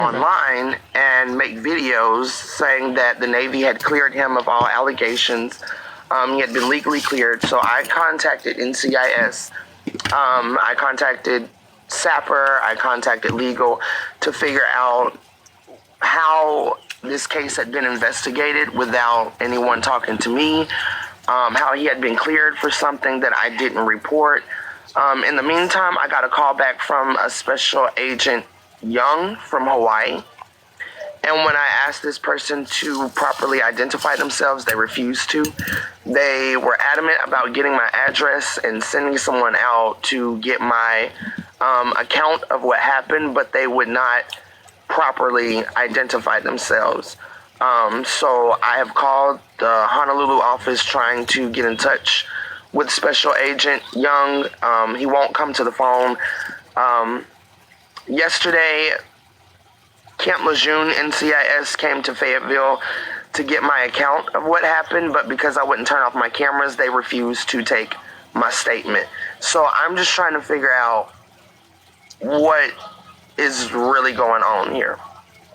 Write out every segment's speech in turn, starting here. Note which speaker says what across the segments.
Speaker 1: online and make videos saying that the Navy had cleared him of all allegations. He had been legally cleared. So I contacted NCIS. I contacted Sapper. I contacted legal to figure out how this case had been investigated without anyone talking to me, how he had been cleared for something that I didn't report. In the meantime, I got a call back from a special agent Young from Hawaii. And when I asked this person to properly identify themselves, they refused to. They were adamant about getting my address and sending someone out to get my account of what happened, but they would not properly identify themselves. So I have called the Honolulu office trying to get in touch with Special Agent Young. He won't come to the phone. Yesterday, Camp Lejeune NCIS came to Fayetteville to get my account of what happened, but because I wouldn't turn off my cameras, they refused to take my statement. So I'm just trying to figure out what is really going on here.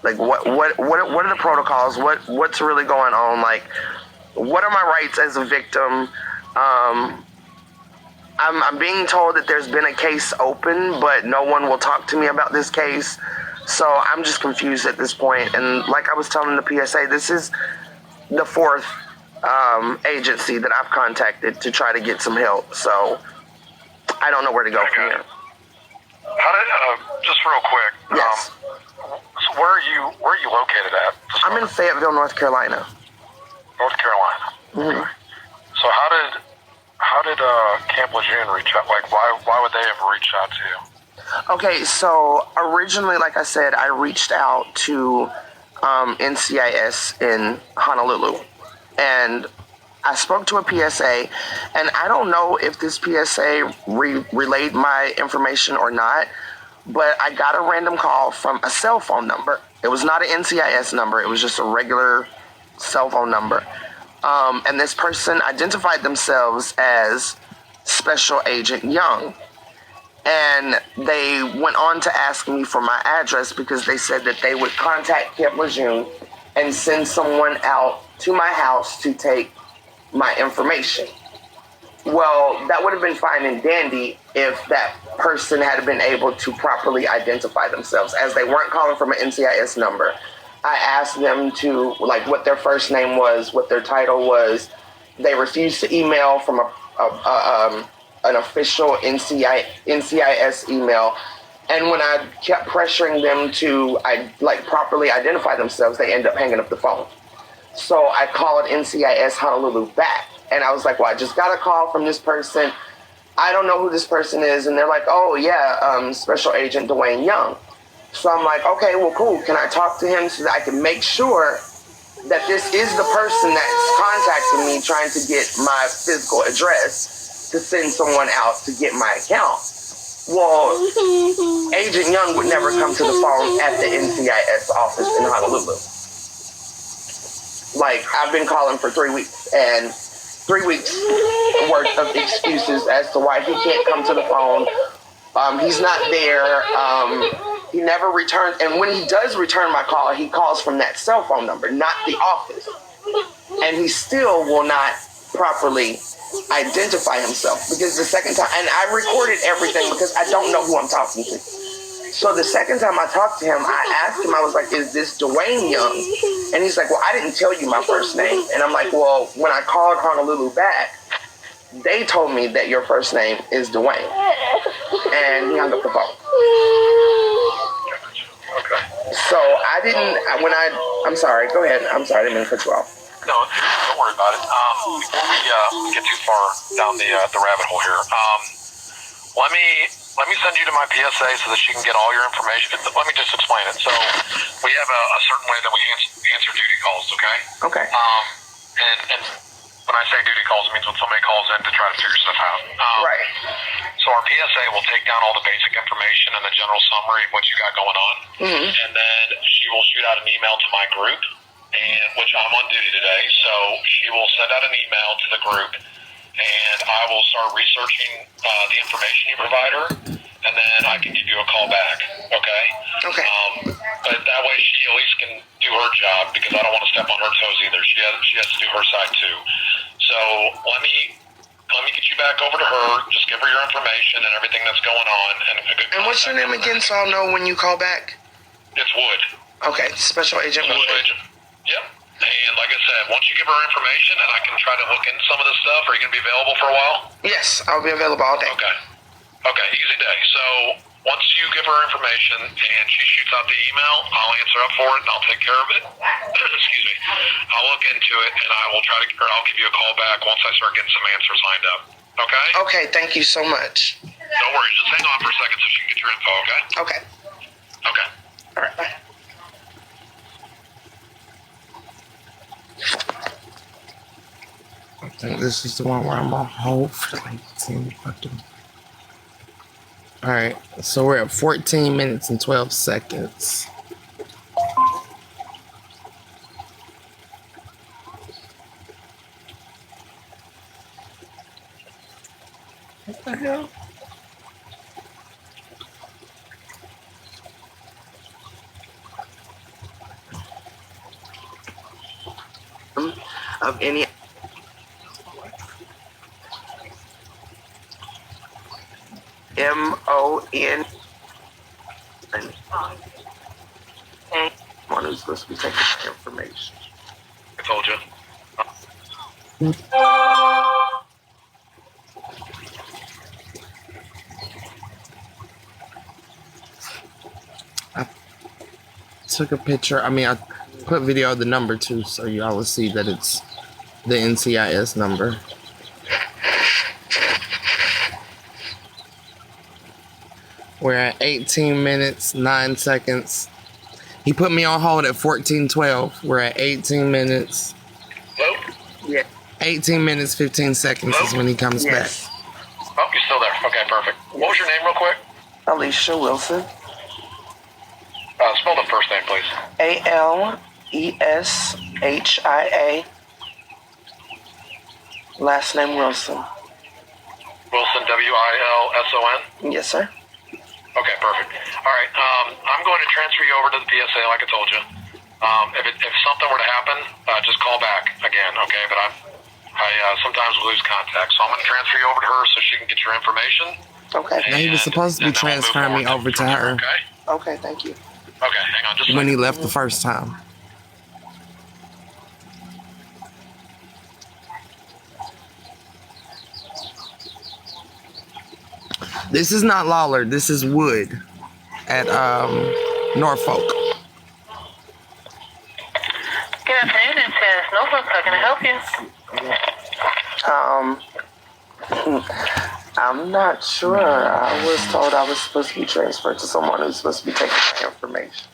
Speaker 1: Like, what are the protocols? What's really going on? Like, what are my rights as a victim? I'm being told that there's been a case open, but no one will talk to me about this case. So I'm just confused at this point. And like I was telling the PSA, this is the fourth agency that I've contacted to try to get some help. So I don't know where to go from here.
Speaker 2: How did, just real quick.
Speaker 1: Yes.
Speaker 2: So where are you located at?
Speaker 1: I'm in Fayetteville, North Carolina.
Speaker 2: North Carolina.
Speaker 1: Mm-hmm.
Speaker 2: Okay. So how did Camp Lejeune reach out? Like, why would they have reached out to you?
Speaker 1: Okay, so originally, like I said, I reached out to NCIS in Honolulu, and I spoke to a PSA, and I don't know if this PSA relayed my information or not, but I got a random call from a cell phone number. It was not an NCIS number. It was just a regular cell phone number. And this person identified themselves as Special Agent Young. And they went on to ask me for my address because they said that they would contact Camp Lejeune and send someone out to my house to take my information. Well, that would have been fine and dandy if that person had been able to properly identify themselves. As they weren't calling from an NCIS number, I asked them to, like, what their first name was, what their title was. They refused to email from an official NCIS email. And when I kept pressuring them to properly identify themselves, they ended up hanging up the phone. So I called NCIS Honolulu back. And I was like, well, I just got a call from this person. I don't know who this person is. And they're like, oh, yeah, Special Agent Dwayne Young. So I'm like, okay, well, cool. Can I talk to him so that I can make sure that this is the person that's contacting me trying to get my physical address to send someone out to get my account? Well, Agent Young would never come to the phone at the NCIS office in Honolulu. Like, I've been calling for 3 weeks, and 3 weeks worth of excuses as to why he can't come to the phone. He's not there. He never returns. And when he does return my call, he calls from that cell phone number, not the office. And he still will not properly identify himself, because the second time, and I recorded everything because I don't know who I'm talking to. So the second time I talked to him, I asked him, I was like, is this Dwayne Young? And he's like, well, I didn't tell you my first name. And I'm like, well, when I called Honolulu back, they told me that your first name is Dwayne. And he hung up the phone.
Speaker 2: Okay.
Speaker 1: So I didn't, I'm sorry, go ahead. I'm sorry, I didn't mean to cut you off.
Speaker 2: No, don't worry about it. Before we get too far down the rabbit hole here, let me send you to my PSA so that she can get all your information. Let me just explain it. So we have a certain way that we answer duty calls, okay?
Speaker 1: Okay.
Speaker 2: And when I say duty calls, it means when somebody calls in to try to figure stuff out.
Speaker 1: Right.
Speaker 2: So our PSA will take down all the basic information and the general summary of what you got going on.
Speaker 1: Mm-hmm.
Speaker 2: And then she will shoot out an email to my group, and which I'm on duty today. So she will send out an email to the group, and I will start researching the information you provide her. and then I can give you a call back. Okay.
Speaker 1: Okay.
Speaker 2: But that way she at least can do her job, because I don't want to step on her toes either. She has to do her side too. So let me get you back over to her. Just give her your information and everything that's going on.
Speaker 1: And what's your name again, so I'll know when you call back?
Speaker 2: It's Wood.
Speaker 1: Okay, Special Agent Wood.
Speaker 2: Yep. And like I said, once you give her information and I can try to look into some of this stuff, are you going to be available for a while?
Speaker 1: Yes, I'll be available all day.
Speaker 2: Okay, easy day. So once you give her information and she shoots out the email, I'll answer up for it and I'll take care of it. Excuse me. I'll look into it and I'll give you a call back once I start getting some answers lined up. Okay?
Speaker 1: Okay, thank you so much.
Speaker 2: No worries. Just hang on for a second so she can get your info, okay?
Speaker 1: Okay.
Speaker 2: Okay.
Speaker 1: All right, bye.
Speaker 3: I think this is the one where I'm on hold for like 10 fucking. Alright, so we're at 14 minutes and 12 seconds. What the hell?
Speaker 1: Of any MON one who's supposed to be taking the information.
Speaker 2: I told you.
Speaker 3: I took a picture. I mean, I put video of the number too, so y'all will see that it's the NCIS number. We're at 18 minutes, 9 seconds. He put me on hold at 14:12. We're at 18 minutes.
Speaker 2: Hello?
Speaker 1: Yeah.
Speaker 3: 18 minutes, 15 seconds is when he comes back.
Speaker 2: Oh, you're still there. Okay, perfect. What was your name real quick?
Speaker 1: Alicia Wilson.
Speaker 2: Spell the first name, please.
Speaker 1: ALESHIA. Last name Wilson.
Speaker 2: Wilson, WILSON?
Speaker 1: Yes, sir.
Speaker 2: Okay, perfect. All right, I'm going to transfer you over to the PSA, like I told you. If something were to happen, just call back again, okay? But I sometimes lose contact, so I'm going to transfer you over to her so she can get your information.
Speaker 1: Okay.
Speaker 3: Now he was supposed to be transferring me over to her.
Speaker 2: Okay?
Speaker 1: Okay, thank you.
Speaker 2: Okay, hang on just a
Speaker 3: When he
Speaker 2: second.
Speaker 3: left the first time. This is not Lawler. This is Wood at Norfolk.
Speaker 4: Good afternoon, it says Norfolk. How can I help you?
Speaker 1: I'm not sure. I was told I was supposed to be transferred to someone who's supposed to be taking my information.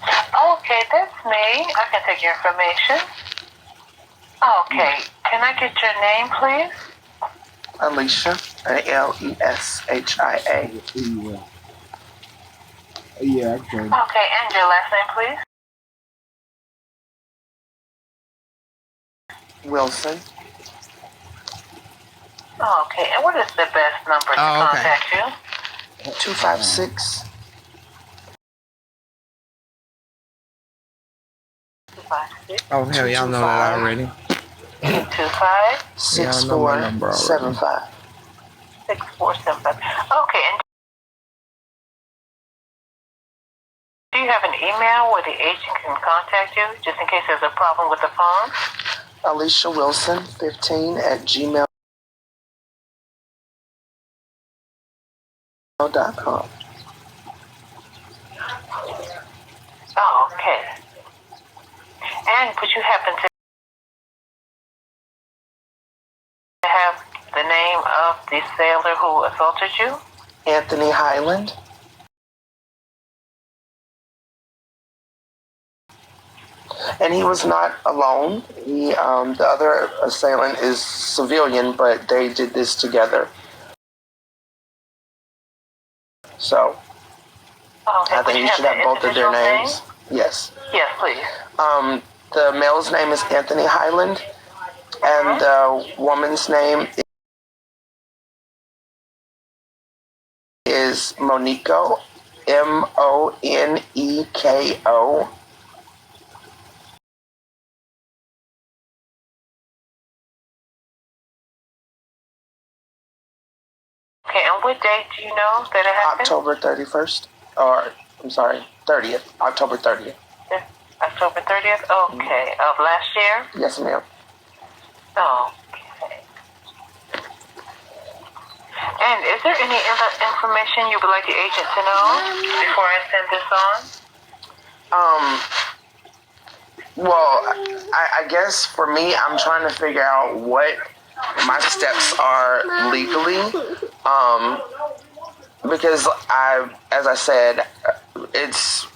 Speaker 4: Okay, that's me. I can take your information. Okay, can I get your name, please?
Speaker 1: Alicia, ALESHIA.
Speaker 3: Yeah, okay.
Speaker 4: Okay, and your last name, please?
Speaker 1: Wilson.
Speaker 4: Okay, and what is the best number to contact you?
Speaker 1: 256.
Speaker 4: 256.
Speaker 3: Oh, hell, y'all know that already.
Speaker 4: 225
Speaker 1: 6475.
Speaker 4: 6475. Okay, and do you have an email where the agent can contact you just in case there's a problem with the phone?
Speaker 1: Alicia Wilson 15 at gmail.com.
Speaker 4: Okay. And would you happen to have the name of the sailor who assaulted you?
Speaker 1: Anthony Highland. And he was not alone. He, the other assailant is civilian, but they did this together. So,
Speaker 4: Okay.
Speaker 1: I think you should have both of their names. Yes.
Speaker 4: Yes, please.
Speaker 1: The male's name is Anthony Highland, and the woman's name is It's Moniko, Moneko.
Speaker 4: Okay, and what date do you know that it happened?
Speaker 1: October 31st. Or, I'm sorry, 30th. October 30th.
Speaker 4: Yeah, October 30th? Okay. Of last year?
Speaker 1: Yes, ma'am.
Speaker 4: Okay. And is there any other information you would like the agent to know before I send this on?
Speaker 1: Well, I guess for me, I'm trying to figure out what my steps are legally. Because as I said, it's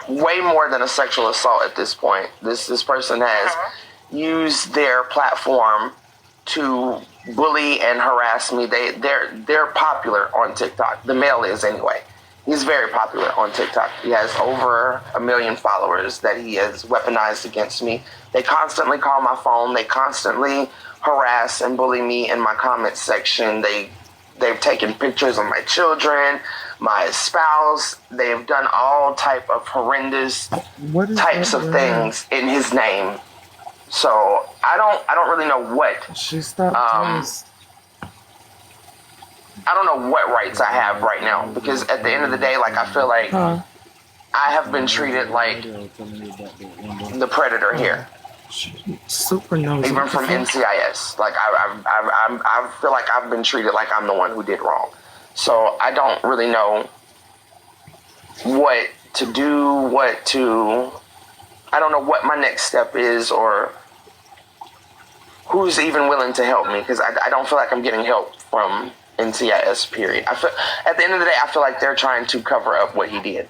Speaker 1: way more than a sexual assault at this point. This person has used their platform to bully and harass me. They're popular on TikTok. The male is anyway. He's very popular on TikTok. He has over 1 million followers that he has weaponized against me. They constantly call my phone. They constantly harass and bully me in my comment section. They've taken pictures of my children, my spouse. They've done all type of horrendous types of things in his name. So I don't really know what.
Speaker 3: She stopped.
Speaker 1: I don't know what rights I have right now, because at the end of the day, like, I feel like I have been treated like the predator here.
Speaker 3: Super nosy.
Speaker 1: Even from NCIS. Like, I feel like I've been treated like I'm the one who did wrong. So I don't really know what to do, I don't know what my next step is, or who's even willing to help me, because I don't feel like I'm getting help from NCIS, period. At the end of the day, I feel like they're trying to cover up what he did.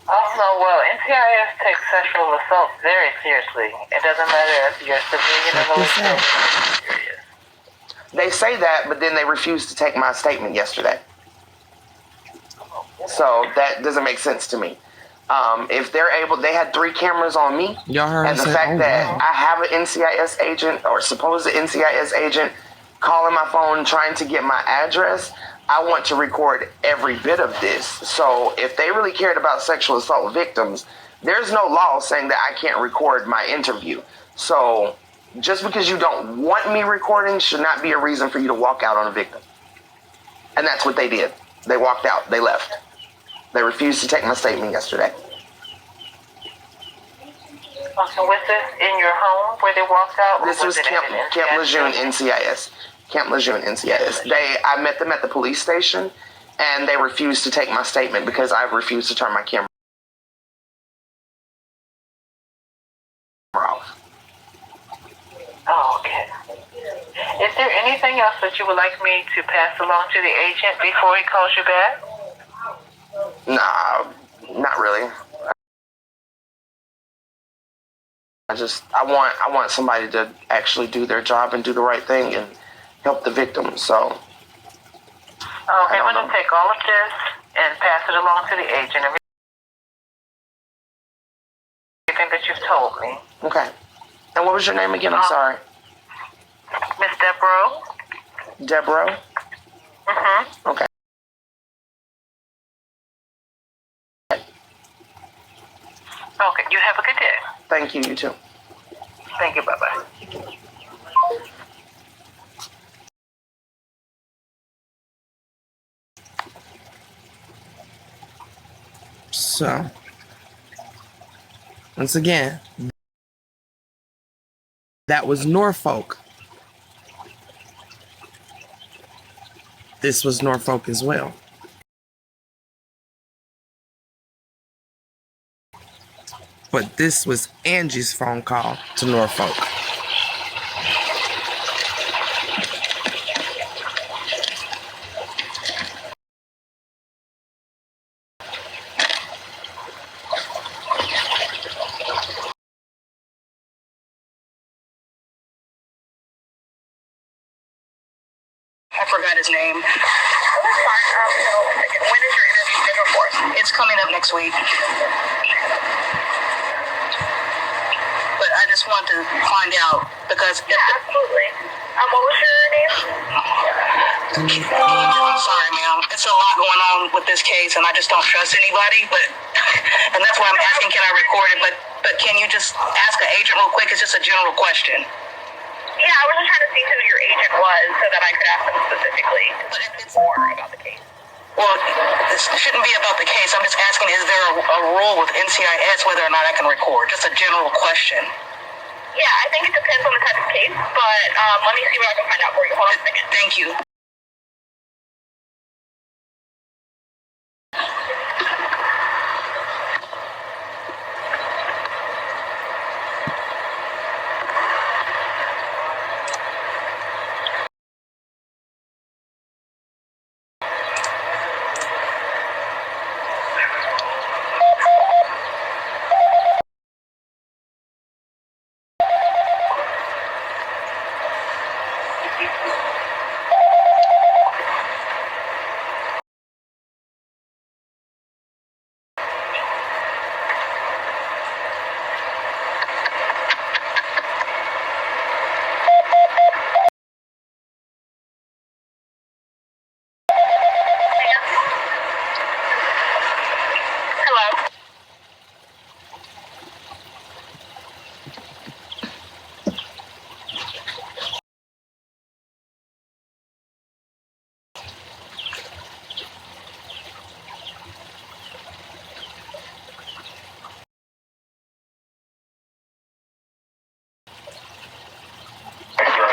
Speaker 4: Oh, well, NCIS takes sexual assault very seriously. It doesn't matter if you're civilian or military.
Speaker 1: They say that, but then they refused to take my statement yesterday. So that doesn't make sense to me. If they're able, they had 3 cameras on me.
Speaker 3: Y'all heard
Speaker 1: and the fact that I have an NCIS agent, or supposed NCIS agent, calling my phone trying to get my address, I want to record every bit of this. So if they really cared about sexual assault victims, there's no law saying that I can't record my interview. So just because you don't want me recording should not be a reason for you to walk out on a victim. And that's what they did. They walked out. They left. They refused to take my statement yesterday.
Speaker 4: Okay, was this in your home where they walked out?
Speaker 1: This was Camp Lejeune NCIS. Camp Lejeune NCIS. I met them at the police station, and they refused to take my statement because I refused to turn my camera off.
Speaker 4: Oh, okay. Is there anything else that you would like me to pass along to the agent before he calls you back?
Speaker 1: Nah, not really. I want somebody to actually do their job and do the right thing and help the victims. So
Speaker 4: okay, I'm going to take all of this and pass it along to the agent. Everything that you've told me.
Speaker 1: Okay. And what was your name again? I'm sorry.
Speaker 4: Miss Deborah.
Speaker 1: Deborah?
Speaker 4: Mm-hmm.
Speaker 1: Okay.
Speaker 4: Okay, you have a good day.
Speaker 1: Thank you, you too.
Speaker 4: Thank you, bye-bye.
Speaker 3: So, once again, that was Norfolk. This was Norfolk as well. But this was Angie's phone call to Norfolk.
Speaker 5: I forgot his name. When is your interview scheduled for? It's coming up next week. But I just want to find out because...
Speaker 4: Absolutely. What was your name?
Speaker 5: I'm sorry, ma'am. It's a lot going on with this case, and I just don't trust anybody. But and that's why I'm asking, can I record it? But can you just ask an agent real quick? It's just a general question.
Speaker 6: Yeah, I was just trying to see who your agent was so that I could ask them specifically. But if it's more about the case.
Speaker 5: Well, this shouldn't be about the case. I'm just asking, is there a rule with NCIS whether or not I can record? Just a general question.
Speaker 6: Yeah, I think it depends on the type of case, but let me see what I can find out for you. Hold on a second.
Speaker 5: Thank you.
Speaker 6: Hello?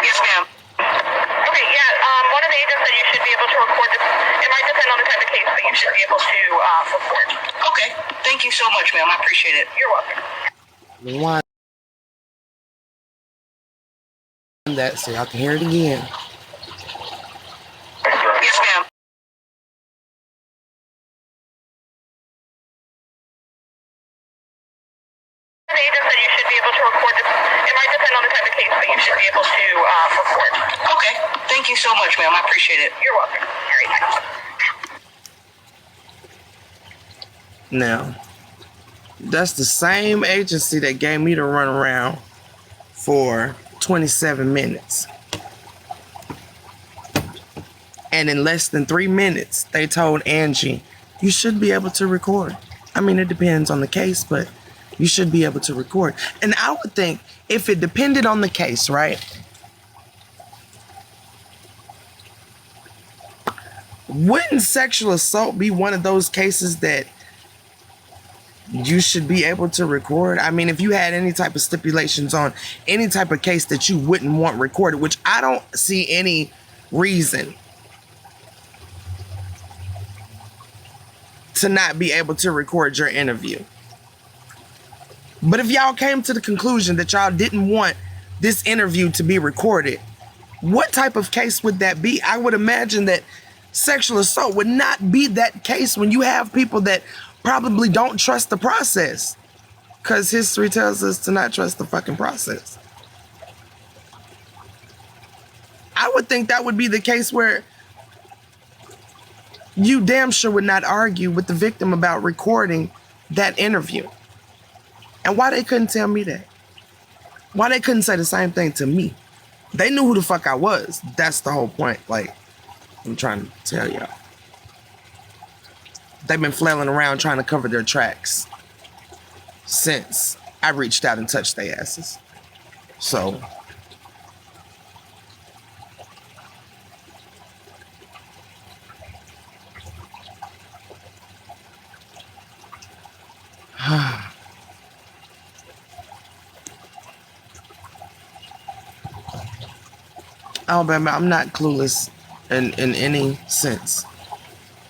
Speaker 5: Yes, ma'am.
Speaker 6: Okay, yeah, one of the agents said you should be able to record this. It might depend on the type of case, but you should be able to record.
Speaker 5: Okay. Thank you so much, ma'am. I appreciate it.
Speaker 6: You're welcome.
Speaker 3: Rewind that so y'all can hear it again.
Speaker 5: Yes, ma'am.
Speaker 6: The agent said you should be able to record this. It might depend on the type of case, but you should be able to record.
Speaker 5: Okay. Thank you so much, ma'am. I appreciate it.
Speaker 6: You're welcome. All right, thanks.
Speaker 3: Now, that's the same agency that gave me the runaround for 27 minutes. And in less than 3 minutes, they told Angie, you should be able to record. I mean, it depends on the case, but you should be able to record. And I would think if it depended on the case, right? Wouldn't sexual assault be one of those cases that you should be able to record? I mean, if you had any type of stipulations on any type of case that you wouldn't want recorded, which I don't see any reason to not be able to record your interview. But if y'all came to the conclusion that y'all didn't want this interview to be recorded, what type of case would that be? I would imagine that sexual assault would not be that case when you have people that probably don't trust the process, because history tells us to not trust the fucking process. I would think that would be the case where you damn sure would not argue with the victim about recording that interview. And why they couldn't tell me that? Why they couldn't say the same thing to me? They knew who the fuck I was. That's the whole point. Like, I'm trying to tell y'all. They've been flailing around trying to cover their tracks since I reached out and touched their asses. So, Alabama, I'm not clueless in any sense.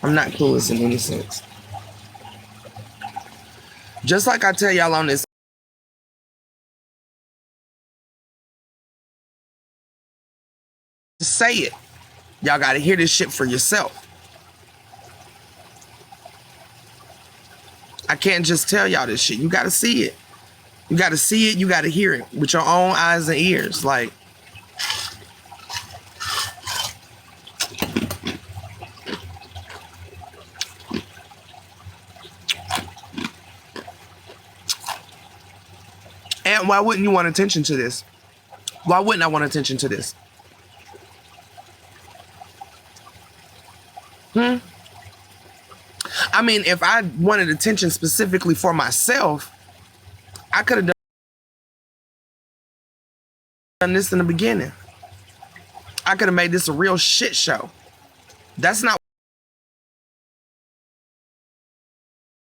Speaker 3: I'm not clueless in any sense. Just like I tell y'all on this, say it. Y'all gotta hear this shit for yourself. I can't just tell y'all this shit. You gotta see it. You gotta see it, you gotta hear it with your own eyes and ears. Like, and why wouldn't you want attention to this? Why wouldn't I want attention to this? I mean, if I wanted attention specifically for myself, I could have done this in the beginning. I could have made this a real shit show. That's not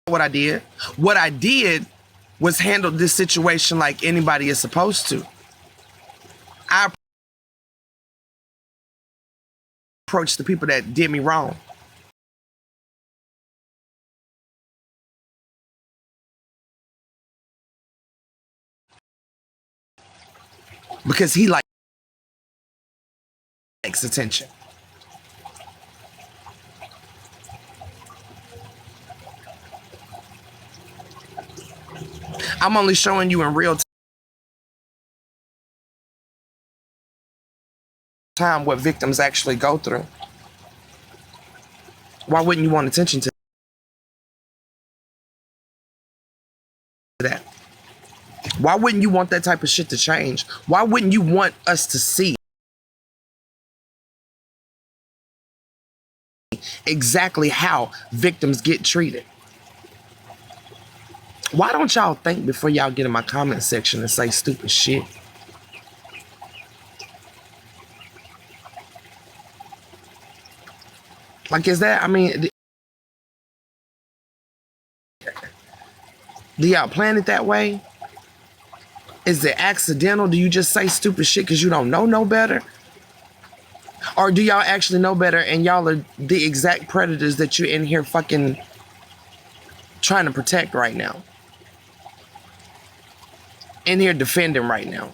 Speaker 3: what I did. What I did was handle this situation like anybody is supposed to. I approached the people that did me wrong. Because he likes attention. I'm only showing you in real time what victims actually go through. Why wouldn't you want attention to that? Why wouldn't you want that type of shit to change? Why wouldn't you want us to see exactly how victims get treated? Why don't y'all think before y'all get in my comment section and say stupid shit? Like, is that, I mean, do y'all plan it that way? Is it accidental? Do you just say stupid shit because you don't know no better? Or do y'all actually know better and y'all are the exact predators that you're in here fucking trying to protect right now? In here defending right now?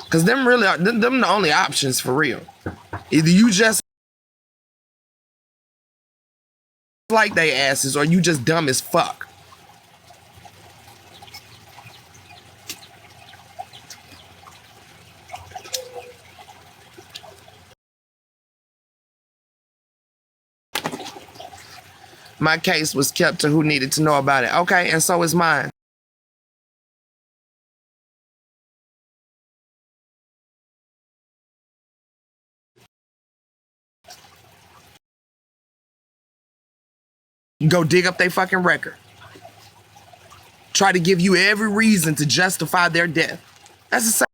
Speaker 3: Because them really are, them the only options for real. Either you just like they asses or you just dumb as fuck. My case was kept to who needed to know about it. Okay, and so is mine. Go dig up their fucking record. Try to give you every reason to justify their death. That's the same.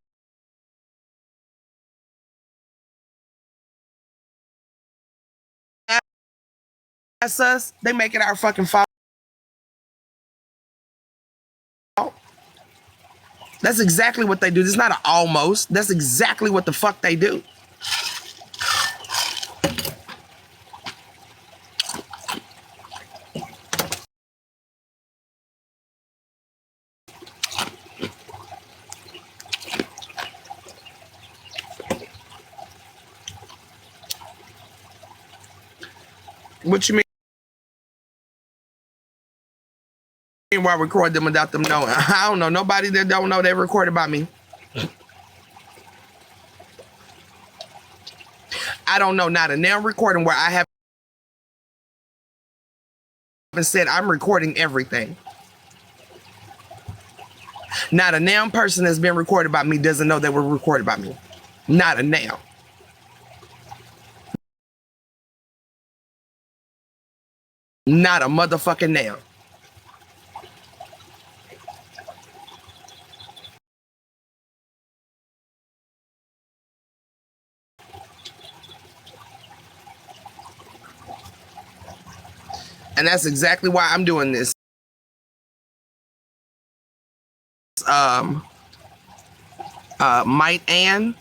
Speaker 3: That's us. They make it our fucking fault. That's exactly what they do. This is not an almost. That's exactly what the fuck they do. What you mean? Why record them without them knowing? I don't know. Nobody that don't know they recorded by me. I don't know. Not a nail recording where I haven't said I'm recording everything. Not a damn person that's been recorded by me doesn't know they were recorded by me. Not a nail. Not a motherfucking nail. And that's exactly why I'm doing this. Might Ann.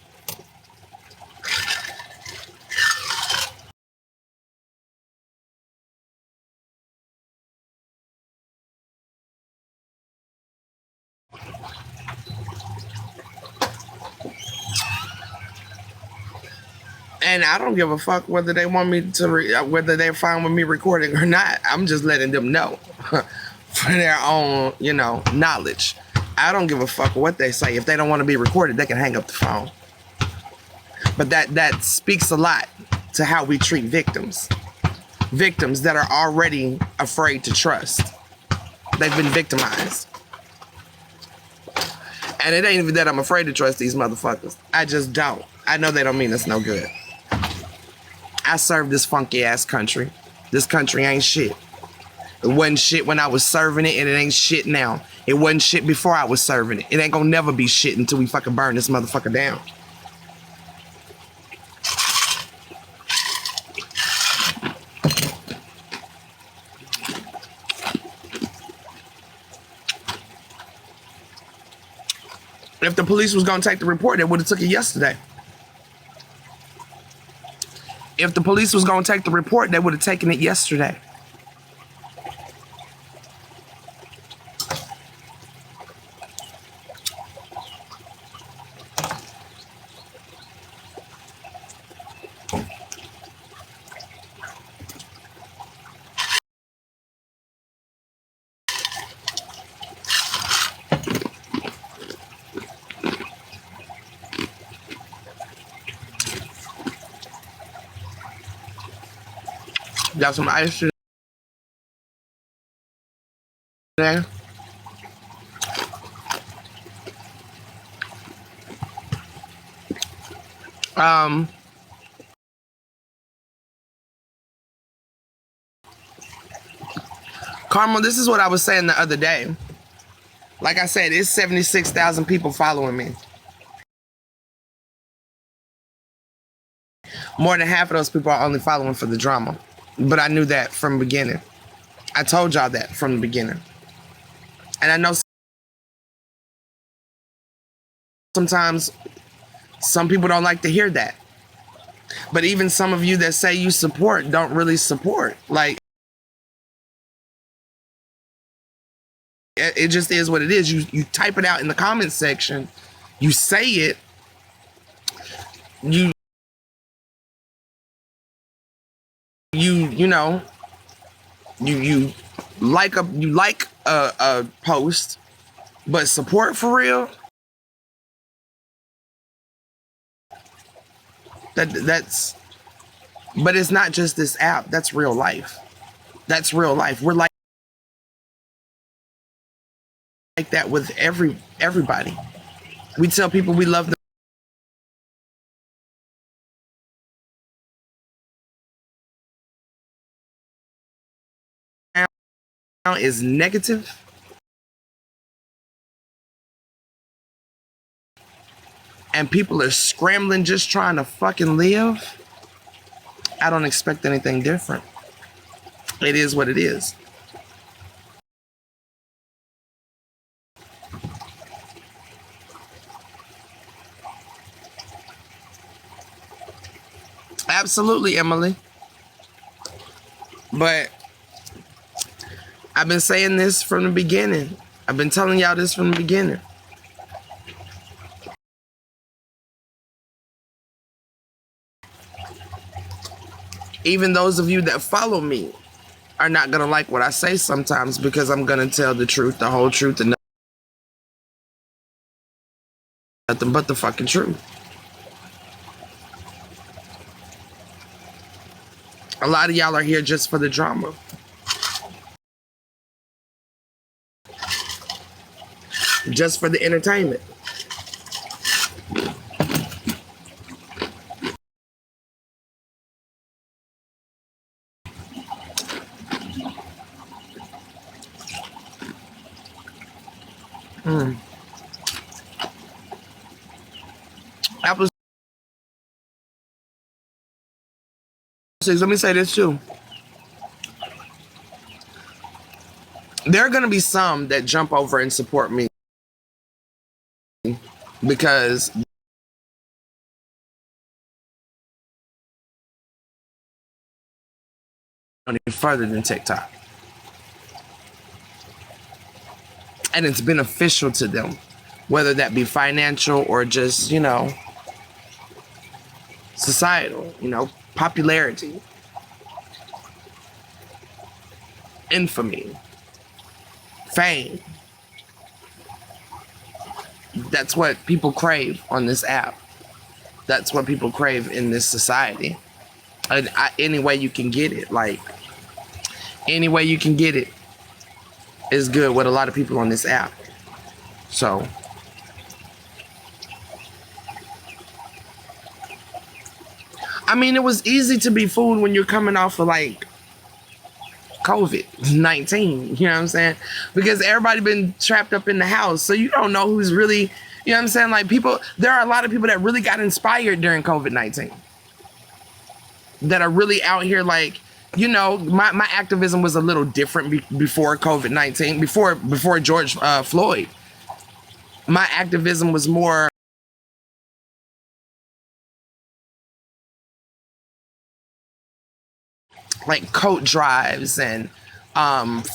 Speaker 3: And I don't give a fuck whether they want me to, whether they're fine with me recording or not. I'm just letting them know for their own, you know, knowledge. I don't give a fuck what they say. If they don't want to be recorded, they can hang up the phone. But that speaks a lot to how we treat victims. Victims that are already afraid to trust. They've been victimized. And it ain't even that I'm afraid to trust these motherfuckers. I just don't. I know they don't mean us no good. I serve this funky ass country. This country ain't shit. It wasn't shit when I was serving it, and it ain't shit now. It wasn't shit before I was serving it. It ain't gonna never be shit until we fucking burn this motherfucker down. If the police was gonna take the report, they would have took it yesterday. If the police was gonna take the report, they would have taken it yesterday. Got some ice there. Carmel, this is what I was saying the other day. Like I said, it's 76,000 people following me. More than half of those people are only following for the drama. But I knew that from the beginning. I told y'all that from the beginning. And I know sometimes some people don't like to hear that. But even some of you that say you support don't really support. Like, it just is what it is. You type it out in the comments section. You say it. You know, you like a post, but support for real, that's but it's not just this app. That's real life. That's real life. We're like that with everybody. We tell people we love them. Is negative, and people are scrambling just trying to fucking live. I don't expect anything different. It is what it is. Absolutely, Emily. But I've been saying this from the beginning. I've been telling y'all this from the beginning. Even those of you that follow me are not going to like what I say sometimes, because I'm going to tell the truth, the whole truth, and nothing but the fucking truth. A lot of y'all are here just for the drama. Just for the entertainment. Apple 6, let me say this too. There are going to be some that jump over and support me because any further than TikTok. And it's beneficial to them, whether that be financial or just, you know, societal, you know, popularity, infamy, fame. That's what people crave on this app. That's what people crave in this society. And any way you can get it, like, any way you can get it is good with a lot of people on this app. So, I mean, it was easy to be fooled when you're coming off of like COVID-19. You know what I'm saying? Because everybody been trapped up in the house. So you don't know who's really, you know what I'm saying? Like people, there are a lot of people that really got inspired during COVID-19 that are really out here like, you know, my activism was a little different before COVID-19, before George Floyd. My activism was more like coat drives and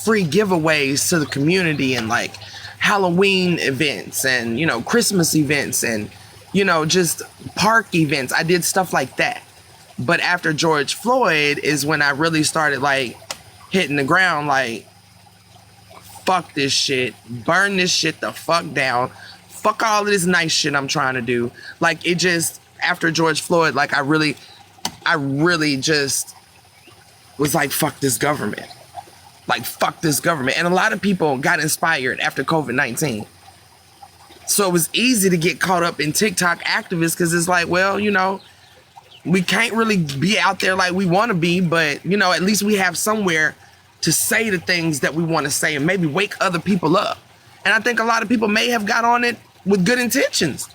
Speaker 3: free giveaways to the community and like Halloween events and, you know, Christmas events and, you know, just park events. I did stuff like that. But after George Floyd is when I really started like hitting the ground like, fuck this shit, burn this shit the fuck down, fuck all of this nice shit I'm trying to do. Like it just, after George Floyd, like I really just was like, fuck this government. Like, fuck this government. And a lot of people got inspired after COVID-19. So it was easy to get caught up in TikTok activists because it's like, well, you know, we can't really be out there like we want to be, but, you know, at least we have somewhere to say the things that we want to say and maybe wake other people up. And I think a lot of people may have got on it with good intentions.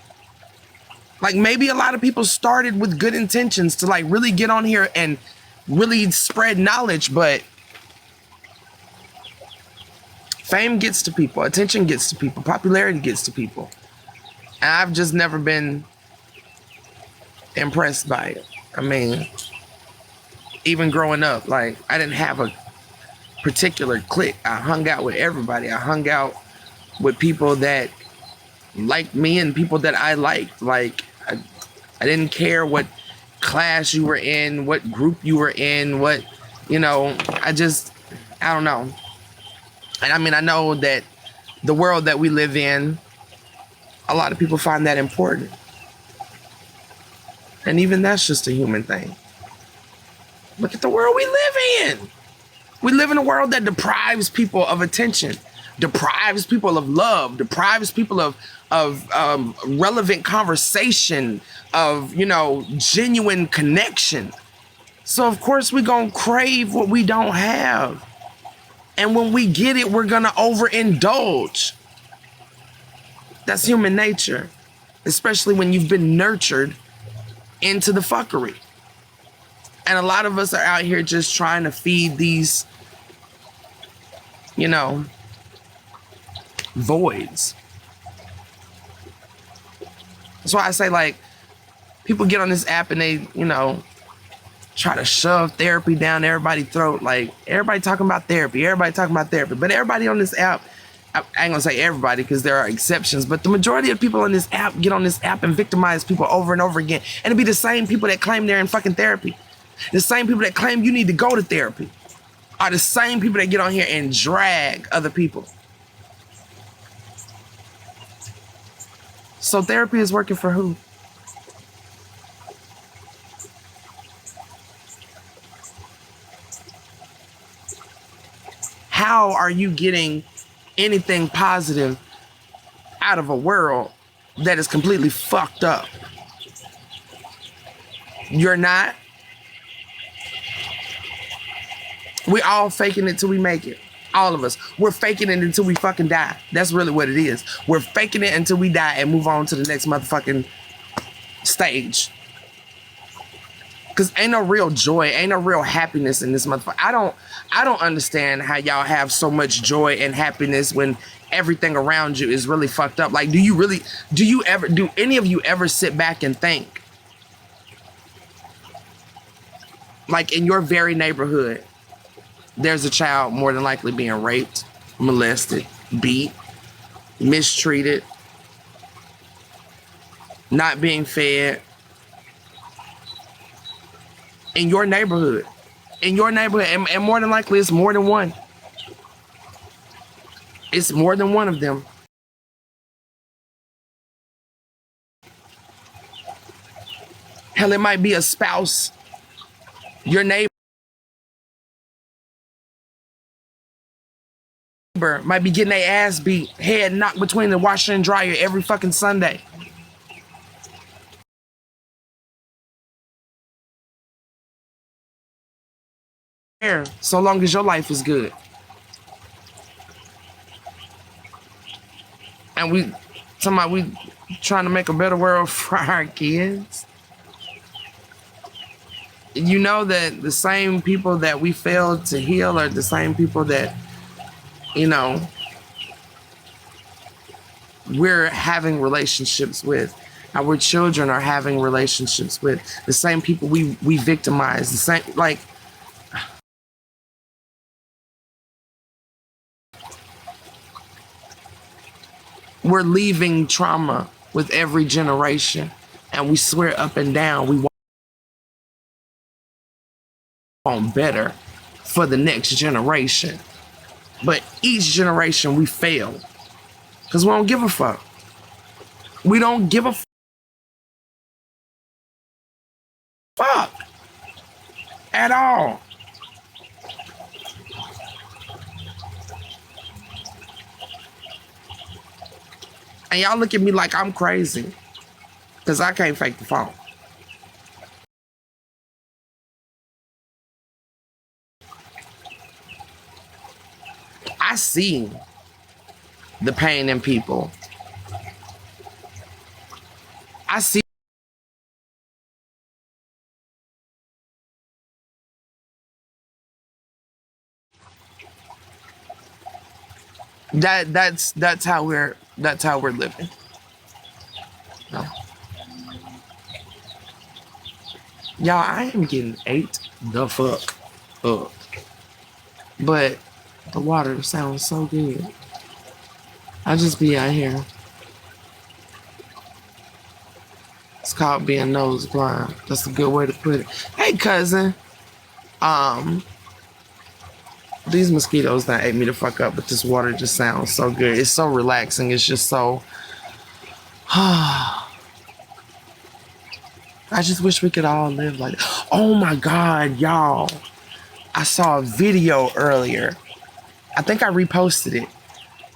Speaker 3: Like maybe a lot of people started with good intentions to like really get on here and really spread knowledge, but fame gets to people, attention gets to people, popularity gets to people. And I've just never been impressed by it. I mean, even growing up, like I didn't have a particular clique. I hung out with everybody. I hung out with people that liked me and people that I liked. Like I didn't care what class you were in, what group you were in, what, you know, I don't know. And I mean, I know that the world that we live in, a lot of people find that important. And even that's just a human thing. Look at the world we live in. We live in a world that deprives people of attention, deprives people of love, deprives people of relevant conversation, of, you know, genuine connection. So of course we're gonna crave what we don't have. And when we get it, we're gonna overindulge. That's human nature, especially when you've been nurtured into the fuckery. And a lot of us are out here just trying to feed these, you know, voids. That's why I say, like, people get on this app and they, you know, try to shove therapy down everybody's throat. Like, everybody talking about therapy, but everybody on this app, I ain't gonna say everybody because there are exceptions, but the majority of people on this app get on this app and victimize people over and over again. And it'd be the same people that claim they're in fucking therapy. The same people that claim you need to go to therapy are the same people that get on here and drag other people. So therapy is working for who? How are you getting anything positive out of a world that is completely fucked up? You're not. We all faking it till we make it. All of us. We're faking it until we fucking die. That's really what it is. We're faking it until we die and move on to the next motherfucking stage. Cause ain't no real joy, ain't no real happiness in this motherfucker. I don't understand how y'all have so much joy and happiness when everything around you is really fucked up. Like, do any of you ever sit back and think, like in your very neighborhood, there's a child more than likely being raped, molested, beat, mistreated, not being fed. In your neighborhood, and more than likely it's more than one. It's more than one of them. Hell, it might be a spouse, your neighbor might be getting their ass beat, head knocked between the washer and dryer every fucking Sunday. care so long as your life is good. And we trying to make a better world for our kids. You know that the same people that we failed to heal are the same people that, you know, we're having relationships with. Our children are having relationships with. The same people we victimize. The same, like, we're leaving trauma with every generation. And we swear up and down we want better for the next generation. But each generation we fail because we don't give a fuck. We don't give a fuck at all. And y'all look at me like I'm crazy because I can't fake the phone. I see the pain in people. I see that's how we're living. No. Y'all, I am getting ate the fuck up. But the water sounds so good. I just be out here. It's called being nose blind. That's a good way to put it. Hey, cousin. These mosquitoes that ate me the fuck up, but this water just sounds so good. It's so relaxing. It's just so... I just wish we could all live like... Oh my God, y'all. I saw a video earlier. I think I reposted it.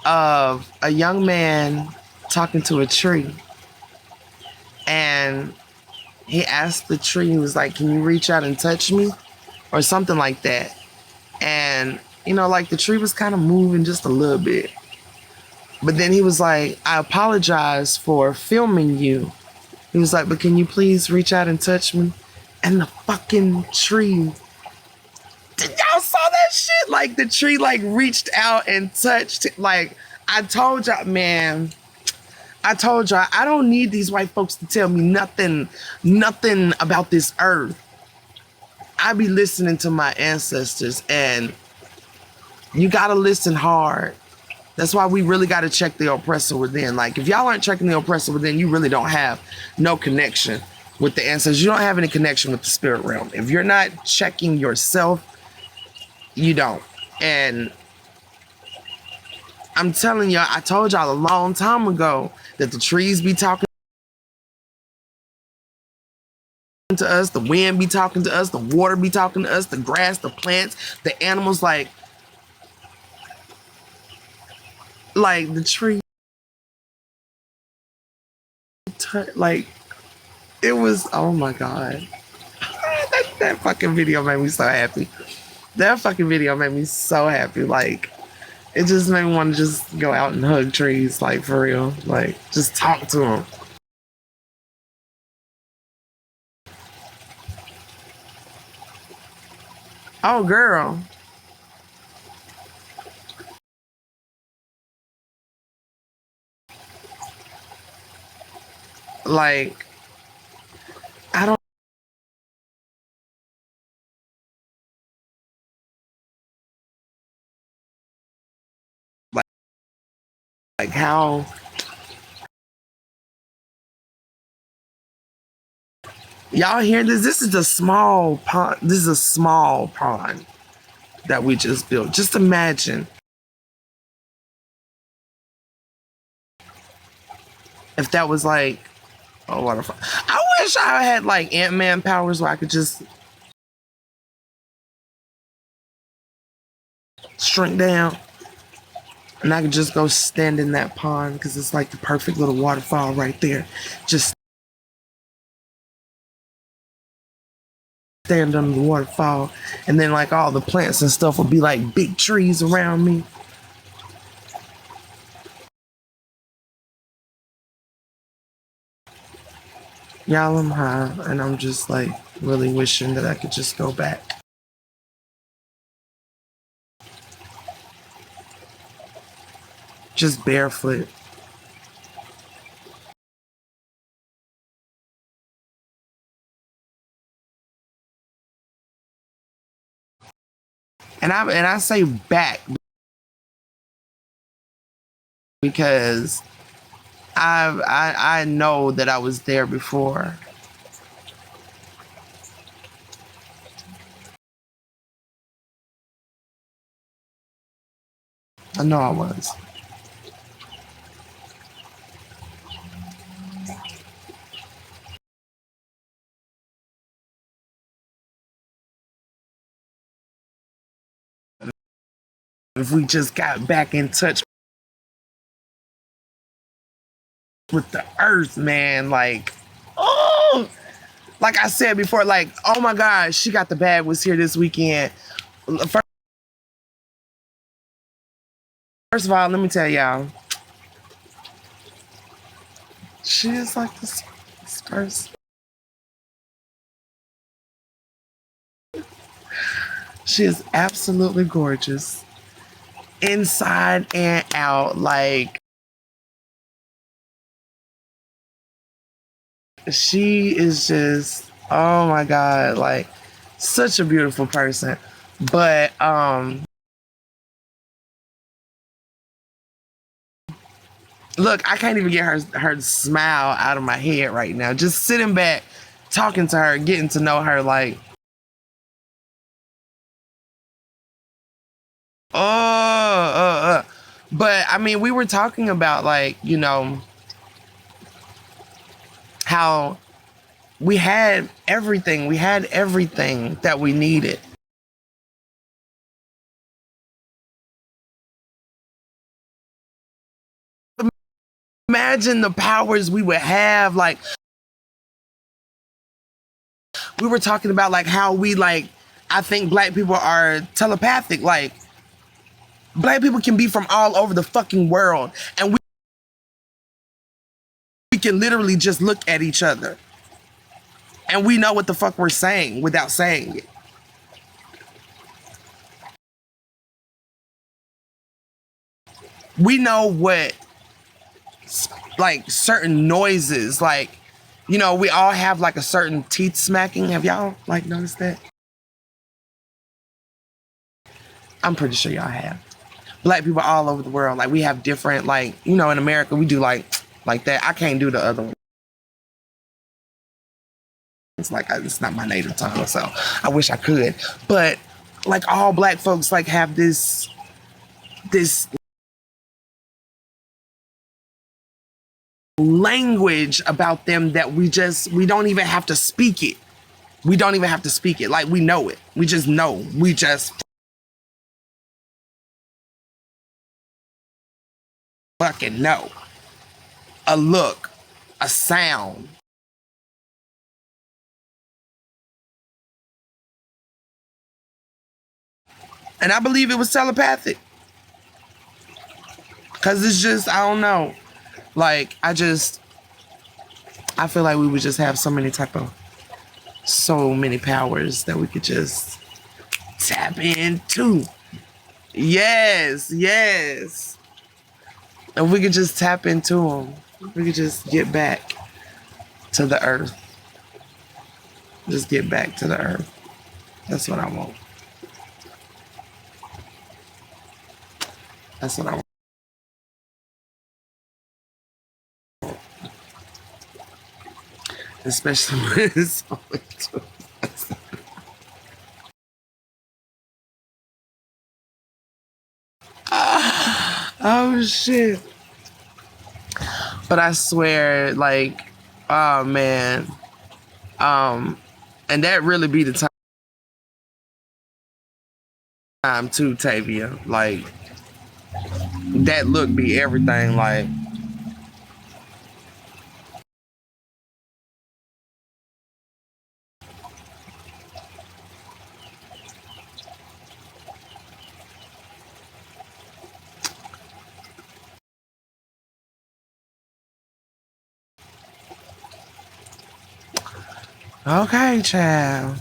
Speaker 3: Of a young man talking to a tree. And he asked the tree, he was like, can you reach out and touch me? Or something like that. And, you know, like the tree was kind of moving just a little bit. But then he was like, I apologize for filming you. He was like, but can you please reach out and touch me? And the fucking tree. Did y'all saw that shit? Like the tree like reached out and touched. Like I told y'all, man. I told y'all, I don't need these white folks to tell me nothing about this earth. I be listening to my ancestors, and you gotta listen hard. That's why we really gotta check the oppressor within. Like, if y'all aren't checking the oppressor within, you really don't have no connection with the ancestors. You don't have any connection with the spirit realm. If you're not checking yourself, you don't. And I'm telling y'all, I told y'all a long time ago that the trees be talking to us, the wind be talking to us, the water be talking to us, the grass, the plants, the animals, like the tree, like it was, oh my God. that fucking video made me so happy. That fucking video made me so happy. Like, it just made me want to just go out and hug trees, like, for real. Like, just talk to them. Oh, girl. Like, I don't like how y'all hear this? This is a small pond. This is a small pond that we just built. Just imagine if that was like a waterfall. I wish I had like Ant-Man powers where I could just shrink down and I could just go stand in that pond because it's like the perfect little waterfall right there. Just stand under the waterfall, and then like all the plants and stuff would be like big trees around me. Y'all, I'm high, and I'm just like really wishing that I could just go back. Just barefoot. And I say back because I know that I was there before. I know I was. If we just got back in touch with the earth, man, like, oh, like I said before, like, oh my God, She Got the Bag was here this weekend. First of all, let me tell y'all, she is like this person. She is absolutely gorgeous, inside and out. Like, she is just, oh my God, like such a beautiful person. But look, I can't even get her smile out of my head right now. Just sitting back, talking to her, getting to know her, like, But I mean, we were talking about like, you know, how we had everything. We had everything that we needed. Imagine the powers we would have. Like, we were talking about like how we like, I think black people are telepathic. Like, black people can be from all over the fucking world, and we can literally just look at each other and we know what the fuck we're saying without saying it. We know what, like, certain noises, like, you know, we all have like a certain teeth smacking. Have y'all like noticed that? I'm pretty sure y'all have. Black people all over the world, like, we have different, like, you know, in America we do like that. I can't do the other one. It's like, it's not my native tongue, so I wish I could. But like, all black folks like have this language about them that we don't even have to speak it. We don't even have to speak it. Like, we know it. We just know. We just fucking know. A look, a sound. And I believe it was telepathic. Cause it's just, I don't know. Like, I feel like we would just have so many powers that we could just tap into. Yes. And we could just tap into them. We could just get back to the earth. Just get back to the earth. That's what I want. That's what I want. Especially when it's only 2. Oh shit. But I swear, like, oh man. And that really be the time too, Tavia. Like, that look be everything. Like, Okay, child.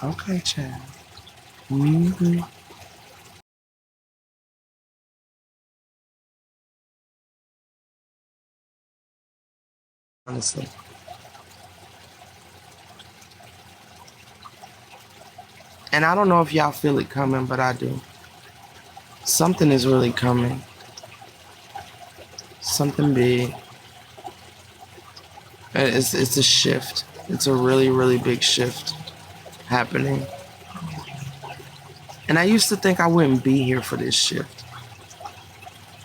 Speaker 3: Okay, child. Mm-hmm. Honestly. And I don't know if y'all feel it coming, but I do. Something is really coming. Something big. And it's a shift. It's a really, really big shift happening. And I used to think I wouldn't be here for this shift.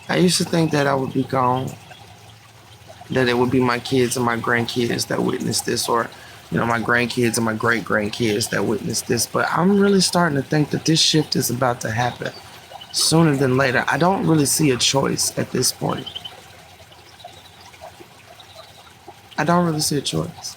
Speaker 3: I used to think that I would be gone. That it would be my kids and my grandkids that witness this, or, you know, my grandkids and my great grandkids that witness this. But I'm really starting to think that this shift is about to happen sooner than later. I don't really see a choice at this point. I don't really see a choice.